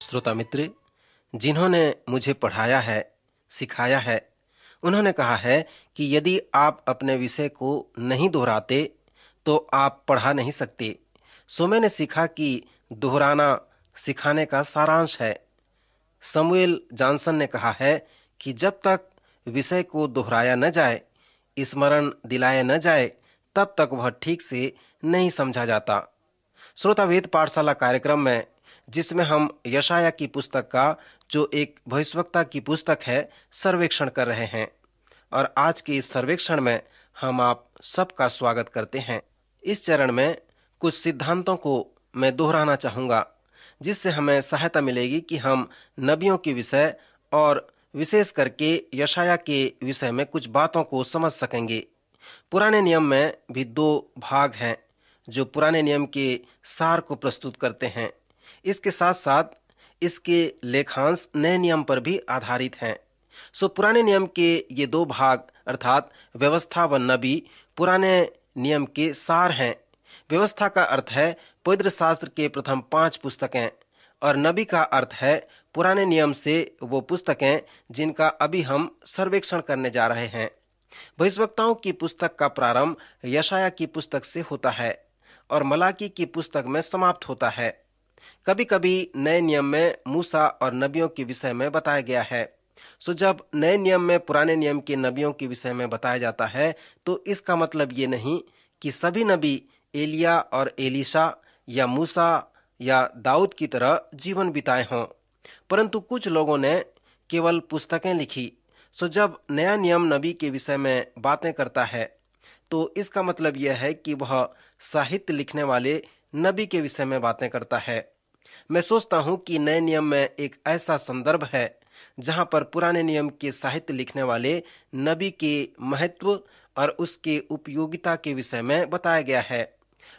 श्रोता मित्र, जिन्होंने मुझे पढ़ाया है, सिखाया है, उन्होंने कहा है कि यदि आप अपने विषय को नहीं दोहराते तो आप पढ़ा नहीं सकते। सो मैंने सीखा कि दोहराना सिखाने का सारांश है। समुएल जॉनसन ने कहा है कि जब तक विषय को दोहराया न जाए, स्मरण दिलाया न जाए, तब तक वह ठीक से नहीं समझा जाता। श्रोता वेद पाठशाला कार्यक्रम में, जिसमें हम यशाया की पुस्तक का, जो एक भविष्यवक्ता की पुस्तक है, सर्वेक्षण कर रहे हैं। और आज के इस सर्वेक्षण में हम आप सबका स्वागत करते हैं। इस चरण में कुछ सिद्धांतों को मैं दोहराना चाहूंगा, जिससे हमें सहायता मिलेगी कि हम नबियों के विषय और विशेष करके यशाया के विषय में कुछ बातों को समझ सकेंगे। पुराने नियम में भी दो भाग हैं जो पुराने नियम के सार को प्रस्तुत करते हैं। इसके साथ साथ इसके लेखांश नए नियम पर भी आधारित हैं। सो पुराने नियम के ये दो भाग अर्थात व्यवस्था व नबी पुराने नियम के सार हैं। व्यवस्था का अर्थ है पवित्र शास्त्र के प्रथम 5 पुस्तकें, और नबी का अर्थ है पुराने नियम से वो पुस्तकें जिनका अभी हम सर्वेक्षण करने जा रहे हैं। भविष्यवक्ताओं की पुस्तक का प्रारंभ यशाया की पुस्तक से होता है और मलाकी की पुस्तक में समाप्त होता है। कभी कभी नए नियम में मूसा और नबियों के विषय में बताया गया है। सो जब नए नियम में पुराने नियम के नबियों के विषय में बताया जाता है, तो इसका मतलब ये नहीं कि सभी नबी एलिया और एलीशा या मूसा या दाऊद की तरह जीवन बिताए हों, परंतु कुछ लोगों ने केवल पुस्तकें लिखी। सो जब नया नियम नबी के विषय में बातें करता है, तो इसका मतलब यह है कि वह साहित्य लिखने वाले नबी के विषय में बातें करता है। मैं सोचता हूं कि नए नियम में एक ऐसा संदर्भ है जहां पर पुराने नियम के साहित्य लिखने वाले नबी के महत्व और उसके उपयोगिता के विषय में बताया गया है।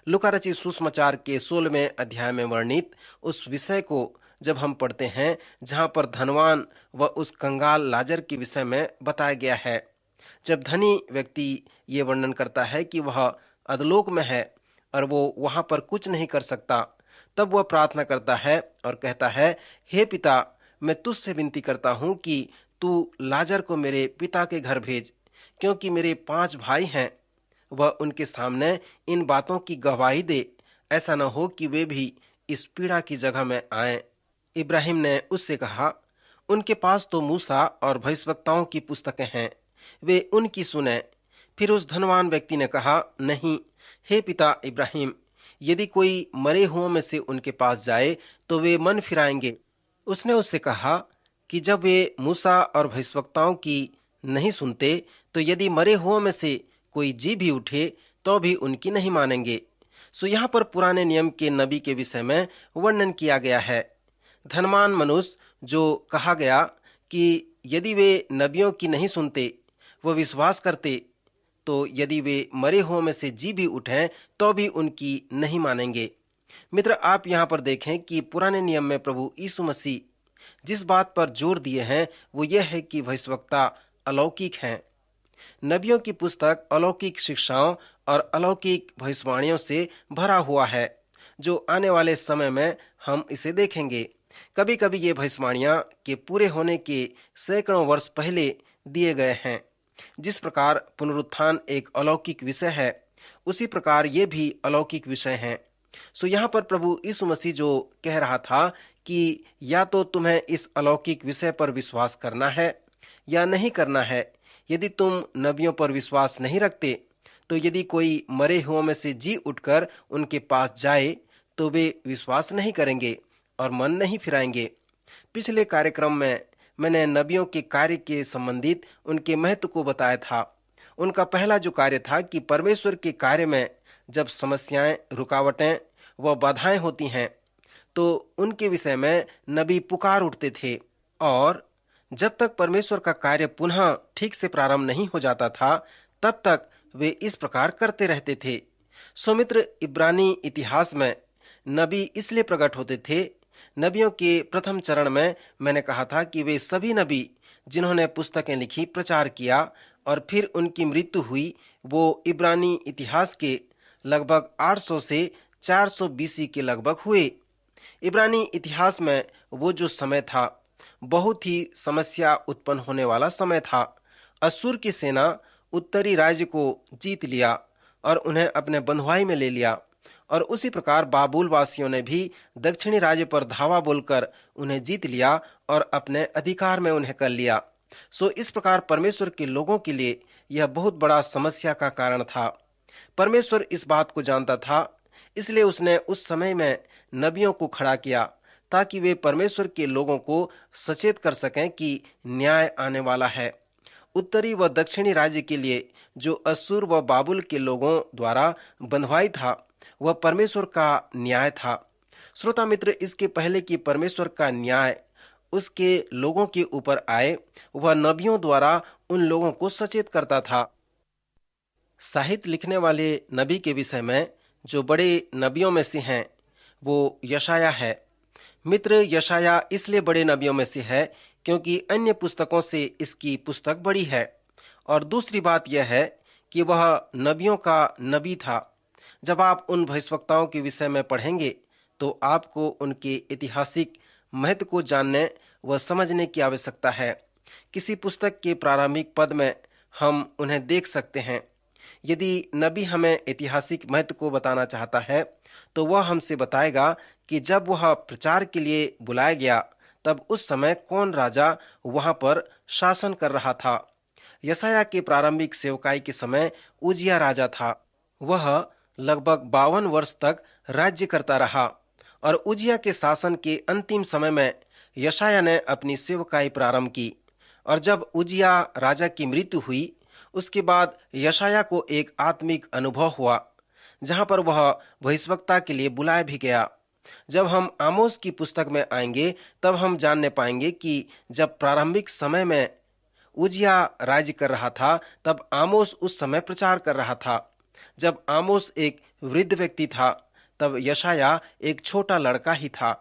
लूका रचित सुसमाचार के 16वें अध्याय में वर्णित उस विषय को जब हम पढ़ते हैं जहां पर धनवान व उस कंगाल लाजर के विषय में बताया गया है। जब धनी व्यक्ति ये वर्णन करता है कि वह अधोलोक में है और वो वहां पर कुछ नहीं कर सकता, तब वह प्रार्थना करता है और कहता है, हे पिता, मैं तुझसे विनती करता हूं कि तू लाजर को मेरे पिता के घर भेज, क्योंकि मेरे 5 भाई हैं। वह उनके सामने इन बातों की गवाही दे, ऐसा न हो कि वे भी इस पीड़ा की जगह में आएं। इब्राहिम ने उससे कहा, उनके पास तो मूसा और भविष्यवक्ताओं की पुस्तकें हैं, वे उनकी सुने। फिर उस धनवान व्यक्ति ने कहा, नहीं, हे पिता इब्राहिम, यदि कोई मरे हुओं में से उनके पास जाए तो वे मन फिराएंगे। उसने उससे कहा कि जब वे मूसा और भविष्यवक्ताओं की नहीं सुनते, तो यदि मरे हुओं में से कोई जी भी उठे तो भी उनकी नहीं मानेंगे। सो यहाँ पर पुराने नियम के नबी के विषय में वर्णन किया गया है। धनवान मनुष्य जो कहा गया कि यदि वे नबियों की नहीं सुनते, वो विश्वास करते, तो यदि वे मरे हुओं में से जी भी उठें तो भी उनकी नहीं मानेंगे। मित्र, आप यहाँ पर देखें कि पुराने नियम में प्रभु यीशु मसीह जिस बात पर जोर दिए हैं वो यह है कि भविष्यवक्ता अलौकिक हैं। नबियों की पुस्तक अलौकिक शिक्षाओं और अलौकिक भविष्यवाणियों से भरा हुआ है, जो आने वाले समय में हम इसे देखेंगे। कभी कभी ये भविष्यवाणियां के पूरे होने के सैकड़ों वर्ष पहले दिए गए हैं। जिस प्रकार पुनरुत्थान एक अलौकिक विषय है, उसी प्रकार ये भी अलौकिक विषय हैं। सो यहाँ पर प्रभु यीशु मसीह जो कह रहा था कि या तो तुम्हें इस अलौकिक विषय पर विश्वास करना है या नहीं करना है। यदि तुम नबियों पर विश्वास नहीं रखते, तो यदि कोई मरे हुओं में से जी उठकर उनके पास जाए तो वे विश्वास नहीं करेंगे और मन नहीं फिराएंगे। पिछले कार्यक्रम में मैंने नबियों के कार्य के संबंधित उनके महत्व को बताया था। उनका पहला जो कार्य था कि परमेश्वर के कार्य में जब समस्याएं, रुकावटें व बाधाएं होती हैं, तो उनके विषय में नबी पुकार उठते थे, और जब तक परमेश्वर का कार्य पुनः ठीक से प्रारंभ नहीं हो जाता था, तब तक वे इस प्रकार करते रहते थे। सुमित्र, इब्रानी इतिहास में नबी इसलिए प्रकट होते थे। नबियों के प्रथम चरण में मैंने कहा था कि वे सभी नबी जिन्होंने पुस्तकें लिखी, प्रचार किया और फिर उनकी मृत्यु हुई, वो इब्रानी इतिहास के लगभग 800 से 400 बीसी के लगभग हुए। इब्रानी इतिहास में वो जो समय था, बहुत ही समस्या उत्पन्न होने वाला समय था। अश्शूर की सेना उत्तरी राज्य को जीत लिया और उन्हें अपने बंधुआई में ले लिया, और उसी प्रकार बाबुल वासियों ने भी दक्षिणी राज्य पर धावा बोलकर उन्हें जीत लिया और अपने अधिकार में उन्हें कर लिया। सो इस प्रकार परमेश्वर के लोगों के लिए यह बहुत बड़ा समस्या का कारण था। परमेश्वर इस बात को जानता था, इसलिए उसने उस समय में नबियों को खड़ा किया ताकि वे परमेश्वर के लोगों को सचेत कर सकें कि न्याय आने वाला है। उत्तरी व दक्षिणी राज्य के लिए जो अश्शूर व बाबुल के लोगों द्वारा बंधवाई था, वह परमेश्वर का न्याय था। श्रोता मित्र, इसके पहले कि परमेश्वर का न्याय उसके लोगों के ऊपर आए, वह नबियों द्वारा उन लोगों को सचेत करता था। साहित्य लिखने वाले नबी के विषय में जो बड़े नबियों में से हैं, वो यशाया है। मित्र, यशाया इसलिए बड़े नबियों में से है क्योंकि अन्य पुस्तकों से इसकी पुस्तक बड़ी है, और दूसरी बात यह है कि वह नबियों का नबी था। जब आप उन भविष्यवक्ताओं के विषय में पढ़ेंगे तो आपको उनके ऐतिहासिक महत्व को जानने व समझने की आवश्यकता है। किसी पुस्तक के प्रारंभिक पद में हम उन्हें देख सकते हैं। यदि नबी हमें ऐतिहासिक महत्व को बताना चाहता है तो वह हमसे बताएगा कि जब वह प्रचार के लिए बुलाया गया तब उस समय कौन राजा वहां पर शासन कर रहा था। यशाया के प्रारंभिक सेवकाई के समय उजिया राजा था। वह लगभग 52 वर्ष तक राज्य करता रहा, और उजिया के शासन के अंतिम समय में यशाया ने अपनी सेवकाई प्रारंभ की। और जब उजिया राजा की मृत्यु हुई, उसके बाद यशाया को एक आत्मिक अनुभव हुआ, जहां पर वह भविष्यवक्ता के लिए बुलाया भी गया। जब हम आमोस की पुस्तक में आएंगे तब हम जानने पाएंगे कि जब प्रारंभिक समय में उजिया राज्य कर रहा था, तब आमोस उस समय प्रचार कर रहा था। जब आमोस एक वृद्ध व्यक्ति था, तब यशाया एक छोटा लड़का ही था।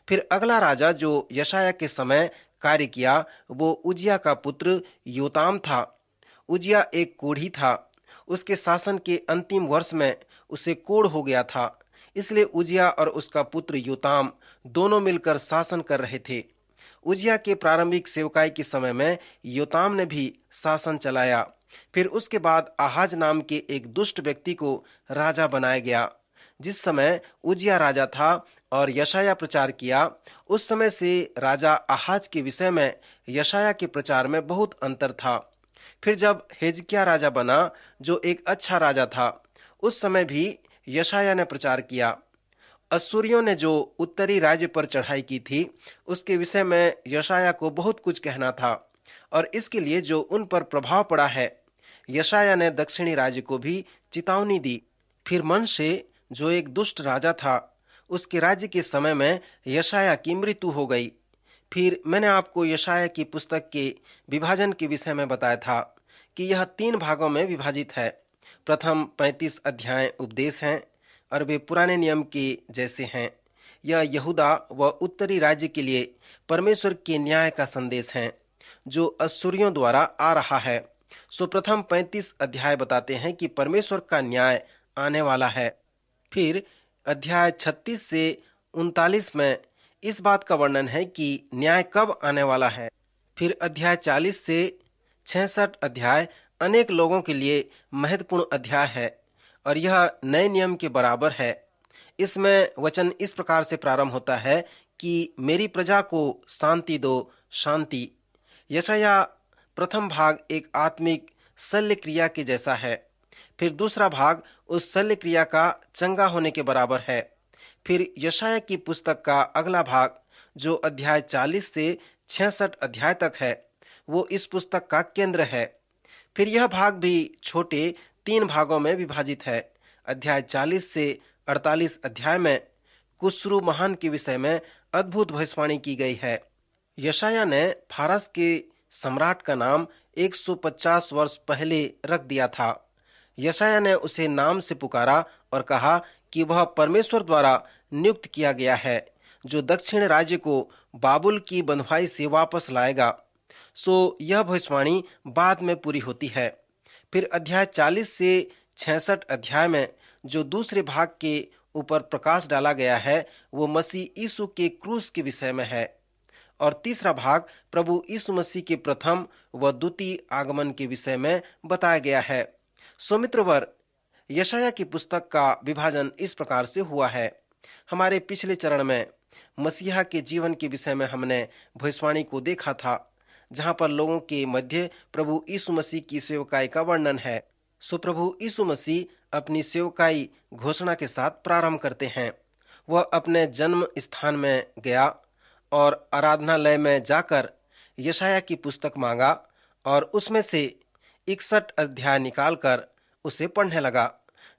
फिर अगला राजा जो यशाया के समय कार्य किया, वो उजिया का पुत्र योताम था। उजिया एक कोढ़ी था। उसके शासन के अंतिम वर्ष में उसे कोढ़ हो गया था, इसलिए उजिया और उसका पुत्र योताम दोनों मिलकर शासन कर रहे थे। उजिया के प्रारंभिक सेवकाई के समय में योताम ने भी शासन चलाया। फिर उसके बाद आहाज नाम के एक दुष्ट व्यक्ति को राजा बनाया गया। जिस समय उजिया राजा था और यशाया प्रचार किया, उस समय से राजा आहाज के विषय में यशाया के प्रचार में बहुत अंतर था। फिर जब हिजकिय्याह राजा बना, जो एक अच्छा राजा था, उस समय भी यशाया ने प्रचार किया। अश्शूरियों ने जो उत्तरी राज्य पर चढ़ाई की थी, उसके विषय में यशाया को बहुत कुछ कहना था, और इसके लिए जो उन पर प्रभाव पड़ा है, यशाया ने दक्षिणी राज्य को भी चेतावनी दी। फिर मनश्शे जो एक दुष्ट राजा था, उसके राज्य के समय में यशाया की मृत्यु हो गई। फिर मैंने आपको यशाया की पुस्तक के विभाजन के विषय में बताया था कि यह 3 भागों में विभाजित है। प्रथम 35 अध्याय उपदेश हैं, और वे पुराने नियम के जैसे हैं। यह यहूदा व उत्तरी राज्य के लिए परमेश्वर के न्याय का संदेश है, जो अश्शूरियों द्वारा आ रहा है। सो प्रथम 35 अध्याय बताते हैं कि परमेश्वर का न्याय आने वाला है। फिर अध्याय 36 से 39 में इस बात का वर्णन है कि न्याय कब आने वाला है। फिर अध्याय 40 से 66 अध्याय अनेक लोगों के लिए महत्वपूर्ण अध्याय है, और यह नए नियम के बराबर है। इसमें वचन इस प्रकार से प्रारंभ होता है कि मेरी प्रजा को शांति दो, शांति। यशाया प्रथम भाग एक आत्मिक शल्य क्रिया के जैसा है। फिर दूसरा भाग उस शल्य क्रिया का चंगा होने के बराबर है। फिर यशाया की पुस्तक का अगला भाग जो अध्याय 40 से 66 अध्याय तक है, वो इस पुस्तक का केंद्र है। फिर यह भाग भी छोटे 3 भागों में विभाजित है। अध्याय 40 से 48 अध्याय में कुस्रू महान के विषय में अद्भुत भविष्यवाणी की गई है। यशाया ने फारस के सम्राट का नाम 150 वर्ष पहले रख दिया था। यशाया ने उसे नाम से पुकारा और कहा कि वह परमेश्वर द्वारा नियुक्त किया गया है, जो दक्षिण राज्य को बाबुल की बंधुआई से वापस लाएगा। सो यह भविष्यवाणी बाद में पूरी होती है। फिर अध्याय 40 से 66 अध्याय में जो दूसरे भाग के ऊपर प्रकाश डाला गया है वो मसीह यीशु के क्रूस के विषय में है और तीसरा भाग प्रभु यीशु मसीह के प्रथम व द्वितीय आगमन के विषय में बताया गया है। सो मित्रवर, यशाया की पुस्तक का विभाजन इस प्रकार से हुआ है। हमारे पिछले चरण में मसीहा के जीवन के विषय में हमने भविष्यवाणी को देखा था, जहां पर लोगों के मध्य प्रभु यीशु मसीह की सेवकाई का वर्णन है। सो प्रभु यीशु मसीह अपनी सेवकाई घोषणा के साथ प्रारंभ करते हैं। वह अपने जन्म स्थान में गया और आराधनालय में जाकर यशाया की पुस्तक मांगा और उसमें से 61 अध्याय निकालकर उसे पढ़ने लगा,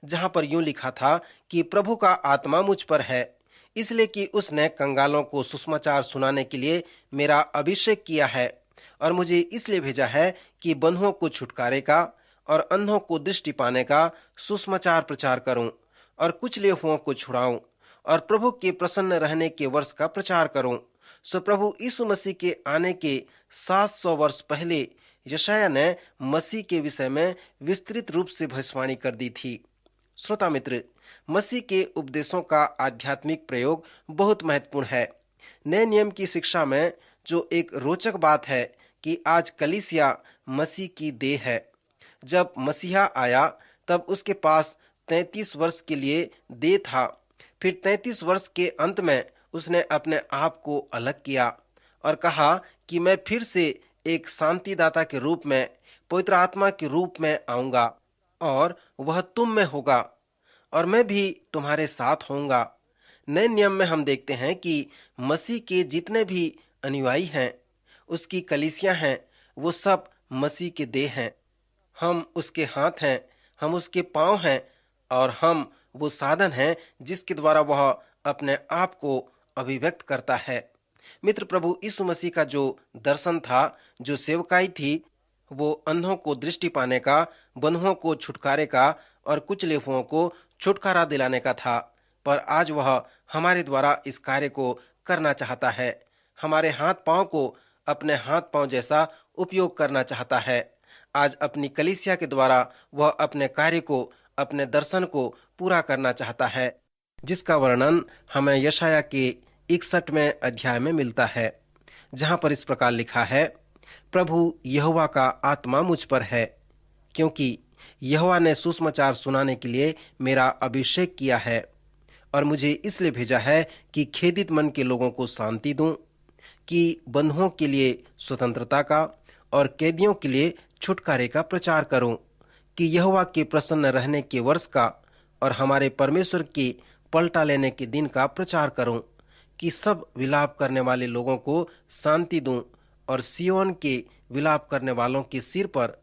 जहां पर यूं लिखा था कि प्रभु का आत्मा मुझ पर है, इसलिए कि उसने कंगालों को सुसमाचार सुनाने के लिए मेरा अभिषेक किया है और मुझे इसलिए भेजा है कि बंधुओं को छुटकारे का और अंधों को दृष्टि पाने का सुसमाचार प्रचार करूं और कुचले हुओं को छुड़ाऊं और प्रभु के प्रसन्न रहने के वर्ष का प्रचार करूं। सो प्रभु यीशु मसीह के आने के 700 वर्ष पहले यशाया ने मसीह के विषय में विस्तृत रूप से भविष्यवाणी कर दी थी। श्रोता मित्र, मसीह के उपदेशों का आध्यात्मिक प्रयोग बहुत महत्वपूर्ण है। नए नियम की शिक्षा में जो एक रोचक बात है कि आज कलीसिया मसीह की देह है। जब मसीहा आया तब उसके पास 33 वर्ष के लिए देह था। फिर 33 वर्ष के अंत में उसने अपने आप को अलग किया और कहा कि मैं फिर से एक शांतिदाता के रूप में, पवित्र आत्मा के रूप में आऊंगा और वह तुम में होगा और मैं भी तुम्हारे साथ होऊंगा। नए नियम में हम देखते हैं कि मसीह के जितने भी अनुयायी हैं, उसकी कलीसियां हैं, वो सब मसीह के देह हैं। हम उसके हाथ हैं, हम उसके पांव हैं और हम वो साधन हैं जिसके द्वारा वह अपने आप को अभिव्यक्त करता है। मित्र, प्रभु यीशु मसीह का जो दर्शन था, जो सेवकाई थी, वो अंधों को दृष्टि पाने का, बंधुओं को छुटकारे का और कुचले हुओं को छुटकारा दिलाने का था। पर आज वह हमारे द्वारा इस कार्य को करना चाहता है। हमारे हाथ पांव को अपने हाथ पांव जैसा उपयोग करना चाहता है। आज अपनी कलीसिया के द्वारा वह अपने कार्य को, अपने दर्शन को पूरा करना चाहता है, जिसका वर्णन हमें यशाया के 61वें अध्याय में मिलता है, जहां पर इस प्रकार लिखा है, प्रभु यहोवा का आत्मा मुझ पर है, क्योंकि यहोवा ने सुसमाचार सुनाने के लिए मेरा अभिषेक किया है और मुझे इसलिए भेजा है कि खेदित मन के लोगों को शांति दूं, कि बंधुओं के लिए स्वतंत्रता का और कैदियों के लिए छुटकारे का प्रचार करूं, कि यहोवा के प्रसन्न रहने के वर्ष का और हमारे परमेश्वर के पलटा लेने के दिन का प्रचार करूं, कि सब विलाप करने वाले लोगों को शांति दूं और सियोन के विलाप करने वालों के सिर पर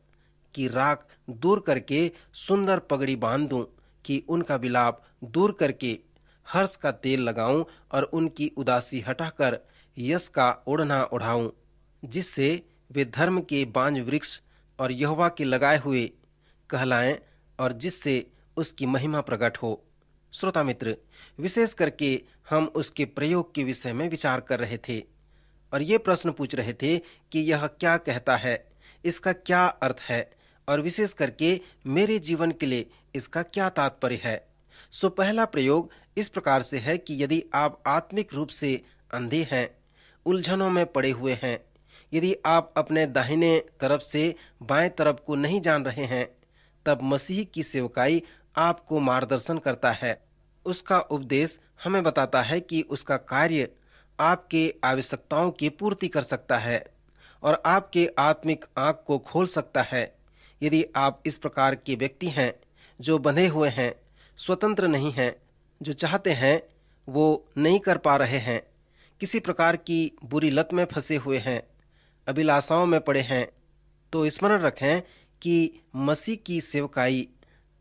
की राख दूर करके सुंदर पगड़ी बांध दूं, कि उनका विलाप दूर करके हर्ष का तेल लगाऊं और उनकी उदासी हटाकर यश का ओढ़ना ओढ़ाऊं, जिससे वे धर्म के बांज वृक्ष और यहोवा के लगाए हुए कहलाएं और जिससे उसकी महिमा प्रकट हो। श्रोता मित्र, विशेष करके हम उसके प्रयोग के विषय में विचार कर रहे थे और ये प्रश्न पूछ रहे थे कि यह क्या कहता है, इसका क्या अर्थ है और विशेष करके मेरे जीवन के लिए इसका क्या तात्पर्य है। सो पहला प्रयोग इस प्रकार से है कि यदि आप आत्मिक रूप से अंधे हैं, उलझनों में पड़े हुए हैं, यदि आप अपने दाहिने तरफ से बाएं तरफ को नहीं जान रहे हैं, तब मसीह की सेवकाई आपको मार्गदर्शन करता है। उसका उपदेश हमें बताता है कि उसका कार्य आपके आवश्यकताओं की पूर्ति कर सकता है और आपके आत्मिक आंख को खोल सकता है। यदि आप इस प्रकार के व्यक्ति हैं जो बंधे हुए हैं, स्वतंत्र नहीं हैं, जो चाहते हैं वो नहीं कर पा रहे हैं, किसी प्रकार की बुरी लत में फंसे हुए हैं, अभिलाषाओं में पड़े हैं, तो स्मरण रखें कि मसीह की सेवकाई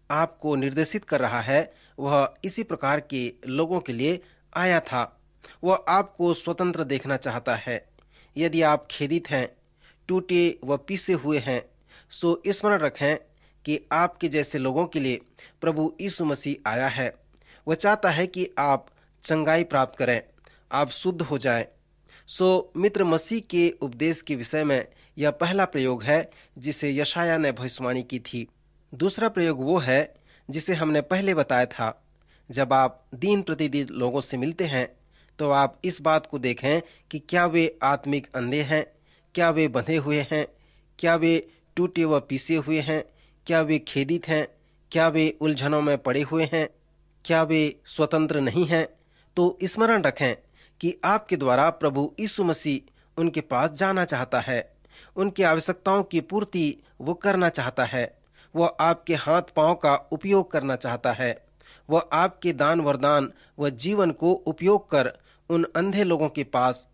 आपको निर्देशित कर रहा है। वह इसी प्रकार के लोगों के लिए आया था। वह आपको स्वतंत्र देखना चाहता है। यदि आप खेदित हैं, टूटे व पीसे हुए हैं, सो स्मरण रखें कि आपके जैसे लोगों के लिए प्रभु यीशु मसीह आया है। वह चाहता है कि आप चंगाई प्राप्त करें, आप शुद्ध हो जाएं। सो मित्र, मसीह के उपदेश के विषय में यह पहला प्रयोग है जिसे यशाया ने भविष्यवाणी की थी। दूसरा प्रयोग वो है जिसे हमने पहले बताया था, जब आप दिन प्रतिदिन लोगों से मिलते हैं तो आप इस बात को देखें कि क्या वे आत्मिक अंधे हैं, क्या वे बंधे हुए हैं, क्या वे टूटे व पीसे हुए हैं, क्या वे खेदित हैं, क्या वे उलझनों में पड़े हुए हैं, क्या वे स्वतंत्र नहीं हैं। तो स्मरण रखें कि आपके द्वारा प्रभु यीशु मसीह उनके पास जाना चाहता है। उनकी आवश्यकताओं की पूर्ति वो करना चाहता है। वह आपके हाथ पांव का उपयोग करना चाहता है। वह आपके दान वरदान व जीवन को उपयोग कर उन अंधे लोगों के पास,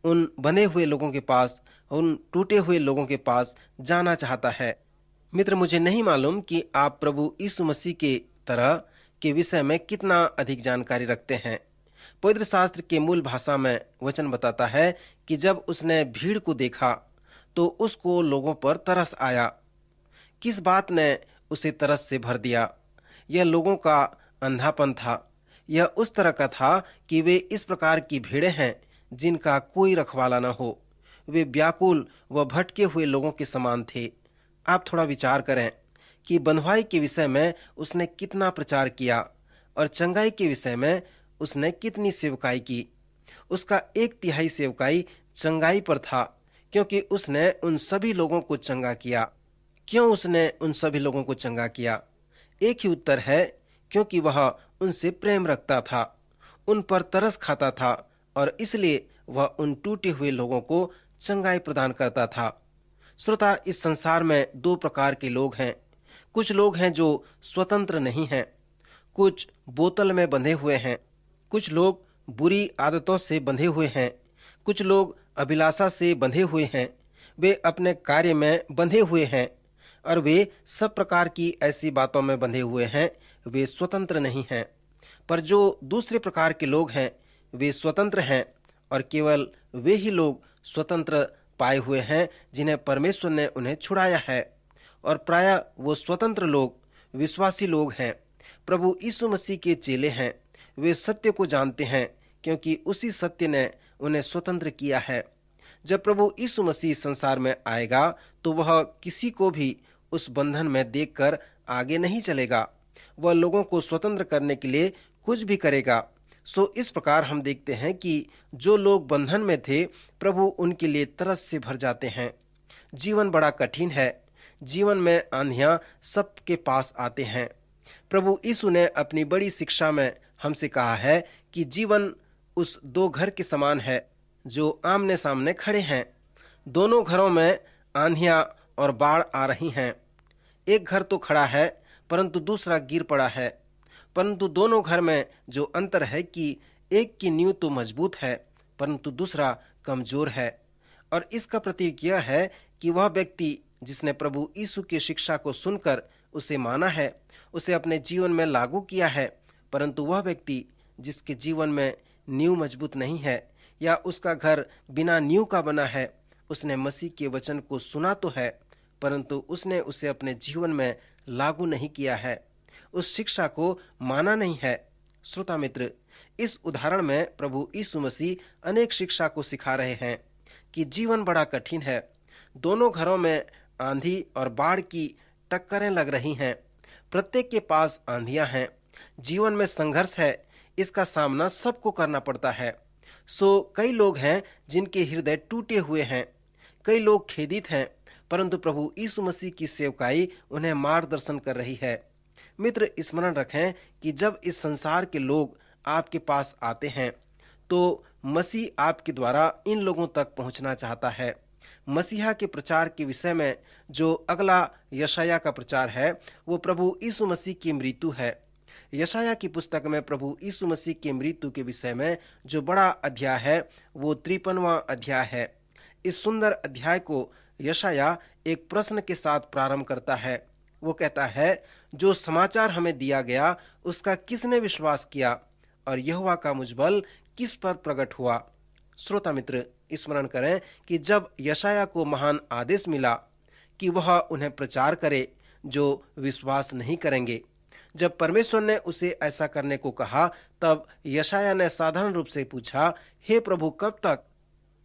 उन बंधे हुए लोगों के पास, उन टूटे हुए लोगों के पास जाना चाहता है। मित्र, मुझे नहीं मालूम कि आप प्रभु यीशु मसीह के तरह के विषय में कितना अधिक जानकारी रखते हैं। पवित्र शास्त्र के मूल भाषा में वचन बताता है कि जब उसने भीड़ को देखा तो उसको लोगों पर तरस आया। किस बात ने उसे तरस से भर दिया? यह लोगों का अंधापन था। यह उस तरह का था कि वे इस प्रकार की भीड़ें हैं जिनका कोई रखवाला न हो। वे व्याकुल व भटके हुए लोगों के समान थे। आप थोड़ा विचार करें कि बंधुआई के विषय में उसने कितना प्रचार किया और चंगाई के विषय में उसने कितनी सेवकाई की। उसका 1/3 सेवकाई चंगाई पर था, क्योंकि उसने उन सभी लोगों को चंगा किया। क्यों उसने उन सभी लोगों को चंगा किया? एक ही उत्तर है, क्योंकि वह उनसे प्रेम रखता था, उन पर तरस खाता था और इसलिए वह उन टूटे हुए लोगों को चंगाई प्रदान करता था। श्रोता, इस संसार में 2 प्रकार के लोग हैं। कुछ लोग हैं जो स्वतंत्र नहीं हैं, कुछ बोतल में बंधे हुए हैं, कुछ लोग बुरी आदतों से बंधे हुए हैं, कुछ लोग अभिलाषा से बंधे हुए हैं, वे अपने कार्य में बंधे हुए हैं और वे सब प्रकार की ऐसी बातों में बंधे हुए हैं। वे स्वतंत्र नहीं हैं। पर जो दूसरे प्रकार के लोग हैं वे स्वतंत्र हैं, और केवल वे ही लोग स्वतंत्र पाए हुए हैं जिन्हें परमेश्वर ने उन्हें छुड़ाया है। और प्रायः वो स्वतंत्र लोग विश्वासी लोग हैं, प्रभु यीशु मसीह के चेले हैं। वे सत्य को जानते हैं, क्योंकि उसी सत्य ने उन्हें स्वतंत्र किया है। जब प्रभु यीशु मसीह संसार में आएगा तो वह किसी को भी उस बंधन में देखकर आगे नहीं चलेगा। वह लोगों को स्वतंत्र करने के लिए कुछ भी करेगा। सो इस प्रकार हम देखते हैं कि जो लोग बंधन में थे, प्रभु उनके लिए तरस से भर जाते हैं। जीवन बड़ा कठिन है। जीवन में आंधियां सबके पास आते हैं। प्रभु यीशु ने अपनी बड़ी शिक्षा में हमसे कहा है कि जीवन उस 2 घर के समान है जो आमने सामने खड़े हैं। दोनों घरों में आंधियां और बाढ़ आ रही हैं। एक घर तो खड़ा है, परंतु दूसरा गिर पड़ा है। परंतु दोनों घर में जो अंतर है कि एक की नींव तो मजबूत है, परंतु दूसरा कमजोर है। और इसका प्रतीक यह है कि वह व्यक्ति जिसने प्रभु यीशु की शिक्षा को सुनकर उसे माना है, उसे अपने जीवन में लागू किया है, परंतु वह व्यक्ति जिसके जीवन में नींव मजबूत नहीं है या उसका घर बिना नींव का बना है, उसने मसीह के वचन को सुना तो है, परंतु उसने उसे अपने जीवन में लागू नहीं किया है, उस शिक्षा को माना नहीं है। श्रोता मित्र, इस उदाहरण में प्रभु यीशु मसीह अनेक शिक्षा को सिखा रहे हैं कि जीवन बड़ा कठिन है। दोनों घरों में आंधी और बाढ़ की टक्करें लग रही हैं। प्रत्येक के पास आंधियां हैं। जीवन में संघर्ष है। इसका सामना सबको करना पड़ता है। सो कई लोग हैं जिनके हृदय टूटे हुए हैं। कई लोग खेदित हैं, परंतु प्रभु यीशु मसीह की सेवकाई उन्हें मार्गदर्शन कर रही है। मित्र, स्मरण रखें कि जब इस संसार के लोग आपके पास आते हैं तो मसीह आपके द्वारा इन लोगों तक पहुंचना चाहता है। मसीहा के प्रचार के विषय में जो अगला यशाया का प्रचार है वो प्रभु यीशु मसीह की मृत्यु है। यशाया की पुस्तक में प्रभु यीशु मसीह की मृत्यु के विषय में जो बड़ा अध्याय है वो 53वां अध्याय है। इस सुंदर अध्याय को यशाया एक प्रश्न के साथ प्रारंभ करता है। वो कहता है, जो समाचार हमें दिया गया उसका किसने विश्वास किया और यहोवा का मुझबल किस पर प्रकट हुआ। श्रोता मित्र, स्मरण करें कि जब यशाया को महान आदेश मिला कि वह उन्हें प्रचार करे जो विश्वास नहीं करेंगे, जब परमेश्वर ने उसे ऐसा करने को कहा, तब यशाया ने साधारण रूप से पूछा, हे प्रभु, कब तक?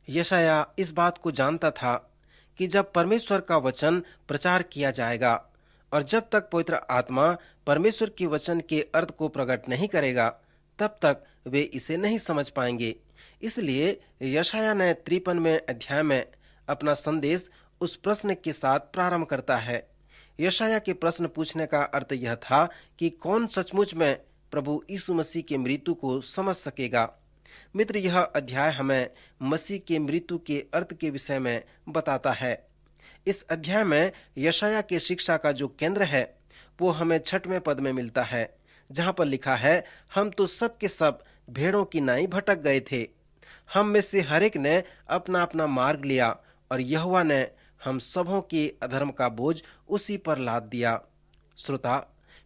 यशाया इस बात को जानता था कि जब परमेश्वर का वचन प्रचार किया जाएगा और जब तक पवित्र आत्मा परमेश्वर के वचन के अर्थ को प्रकट नहीं करेगा, तब तक वे इसे नहीं समझ पाएंगे। इसलिए यशायाह ने 53वें अध्याय में अपना संदेश उस प्रश्न के साथ प्रारंभ करता है। यशायाह के प्रश्न पूछने का अर्थ यह था कि कौन सचमुच में प्रभु यीशु मसीह के मृत्यु को समझ सकेगा। मित्र, यह अध्याय हमें मसीह के मृत्यु के अर्थ के विषय में बताता है। इस अध्याय में यशायाह के शिक्षा का जो केंद्र है वो हमें 6वें पद में मिलता है, जहां पर लिखा है, हम तो सब के सब भेड़ों की नाई भटक गए थे, हम में से हर एक ने अपना अपना मार्ग लिया और यहोवा ने हम सबों के अधर्म का बोझ उसी पर लाद दिया। श्रोता,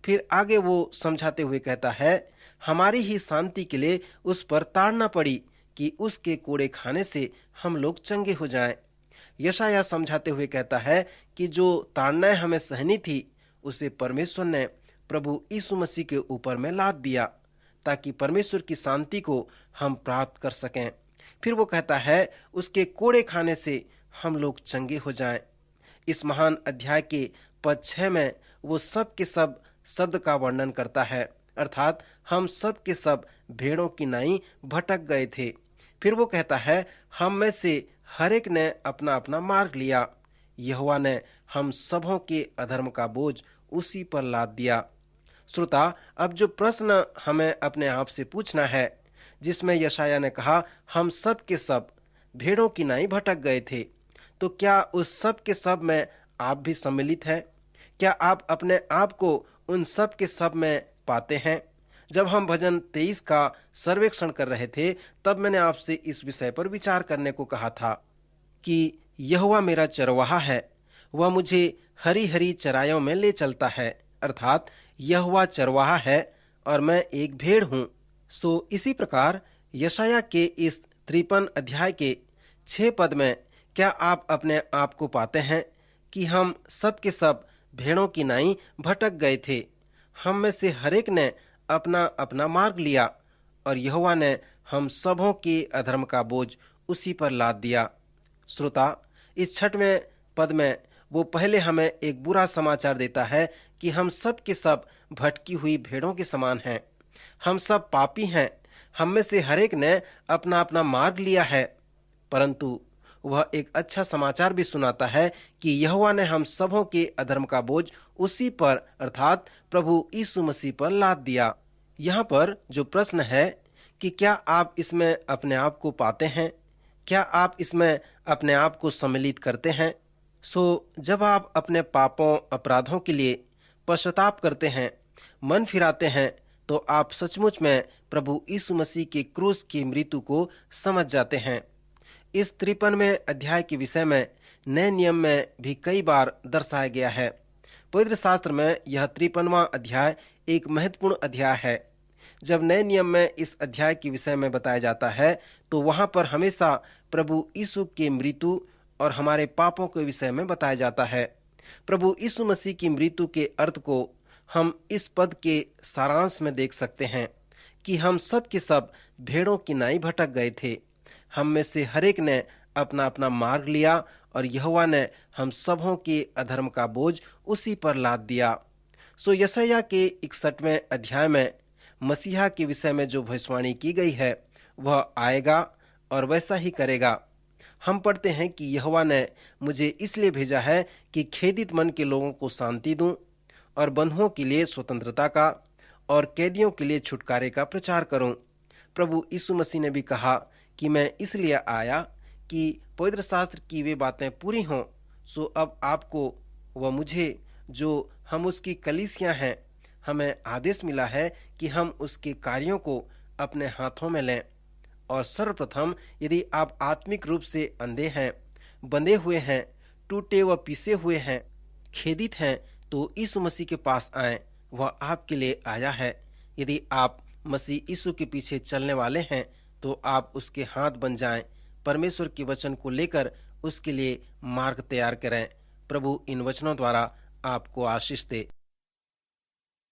फिर आगे वो समझाते हुए कहता है, हमारी ही शांति के लिए उस पर ताड़ना पड़ी कि उसके कोड़े खाने से हम लोग चंगे हो जाएं। यशायाह समझाते हुए कहता है कि जो ताड़नाएं हमें सहनी थी उसे परमेश्वर ने प्रभु यीशु मसीह के ऊपर में लाद दिया, ताकि परमेश्वर की शांति को हम प्राप्त कर सकें। फिर वो कहता है, उसके कोड़े खाने से हम लोग चंगे हो जाएं। इस महान अध्याय के पद 6 में वो सब के सब शब्द का वर्णन करता है, अर्थात हम सब के सब भेड़ों की नाई भटक गए थे। फिर वो कहता है, हम में से हर एक ने अपना अपना मार्ग लिया, यहोवा ने हम सबों के अधर्म का बोझ उसी पर लाद दिया। श्रोता, अब जो प्रश्न हमें अपने आप से पूछना है, जिसमें यशायाह ने कहा हम सब के सब भेड़ों की नाई भटक गए थे, तो क्या उस सब के सब में आप भी सम्मिलित हैं? क्या आप अपने आप को उन सब के सब में पाते हैं? जब हम भजन 23 का सर्वेक्षण कर रहे थे, तब मैंने आपसे इस विषय पर विचार करने को कहा था कि यहोवा मेरा चरवाहा है, वह मुझे हरी हरी चराइयों में ले चलता है, अर्थात यहोवा चरवाहा है और मैं एक भेड़ हूँ। सो इसी प्रकार यशायाह के इस 53 अध्याय के 6 पद में क्या आप अपने आप को पाते हैं कि हम सब के सब भेड़ों की नाई भटक गए थे, हम में से हर एक ने अपना अपना मार्ग लिया और यहोवा ने हम सबों के अधर्म का बोझ उसी पर लाद दिया। श्रोता, इस 6वें पद में वो पहले हमें एक बुरा समाचार देता है कि हम सब के सब भटकी हुई भेड़ों के समान हैं, हम सब पापी हैं, हम में से हर एक ने अपना अपना मार्ग लिया है। परंतु वह एक अच्छा समाचार भी सुनाता है कि यहोवा ने हम सबों के अधर्म का बोझ उसी पर अर्थात प्रभु यीशु मसीह पर लाद दिया। यहाँ पर जो प्रश्न है कि क्या आप इसमें अपने आप को पाते हैं? क्या आप इसमें अपने आप को सम्मिलित करते हैं? जब आप अपने पापों अपराधों के लिए पश्चाताप करते हैं, मन फिराते हैं, तो आप सचमुच में प्रभु यीशु मसीह के क्रूस की मृत्यु को समझ जाते हैं। इस 53वें अध्याय के विषय में नए नियम में भी कई बार दर्शाया गया है। पवित्र शास्त्र में यह 53वां अध्याय एक महत्वपूर्ण अध्याय है। जब नए नियम में इस अध्याय के विषय में बताया जाता है, तो वहां पर हमेशा प्रभु यीशु के मृत्यु और हमारे पापों के विषय में बताया जाता है। प्रभु यीशु मसीह की मृत्यु के अर्थ को हम इस पद के सारांश में देख सकते हैं कि हम सब के सब भेड़ों की नाई भटक गए थे, हम में से हर एक ने अपना अपना मार्ग लिया और यहोवा ने हम सबों के अधर्म का बोझ उसी पर लाद दिया। यशायाह के 61वें अध्याय में मसीहा के विषय में जो भविष्यवाणी की गई है वह आएगा और वैसा ही करेगा। हम पढ़ते हैं कि यहोवा ने मुझे इसलिए भेजा है कि खेदित मन के लोगों को शांति दूं और बंधुओं के लिए स्वतंत्रता का और कैदियों के लिए छुटकारे का प्रचार करूं। प्रभु यीशु मसीह ने भी कहा कि मैं इसलिए आया कि पवित्र शास्त्र की वे बातें पूरी हों। अब आपको व मुझे, जो हम उसकी कलीसियां हैं, हमें आदेश मिला है कि हम उसके कार्यों को अपने हाथों में लें। और सर्वप्रथम, यदि आप आत्मिक रूप से अंधे हैं, बंधे हुए हैं, टूटे व पीसे हुए हैं, खेदित हैं, तो यीशु मसीह के पास आएं, वह आपके लिए आया है। यदि आप मसीह यीशु के पीछे चलने वाले हैं, तो आप उसके हाथ बन जाएं, परमेश्वर के वचन को लेकर उसके लिए मार्ग तैयार करें। प्रभु इन वचनों द्वारा आपको आशीष दे।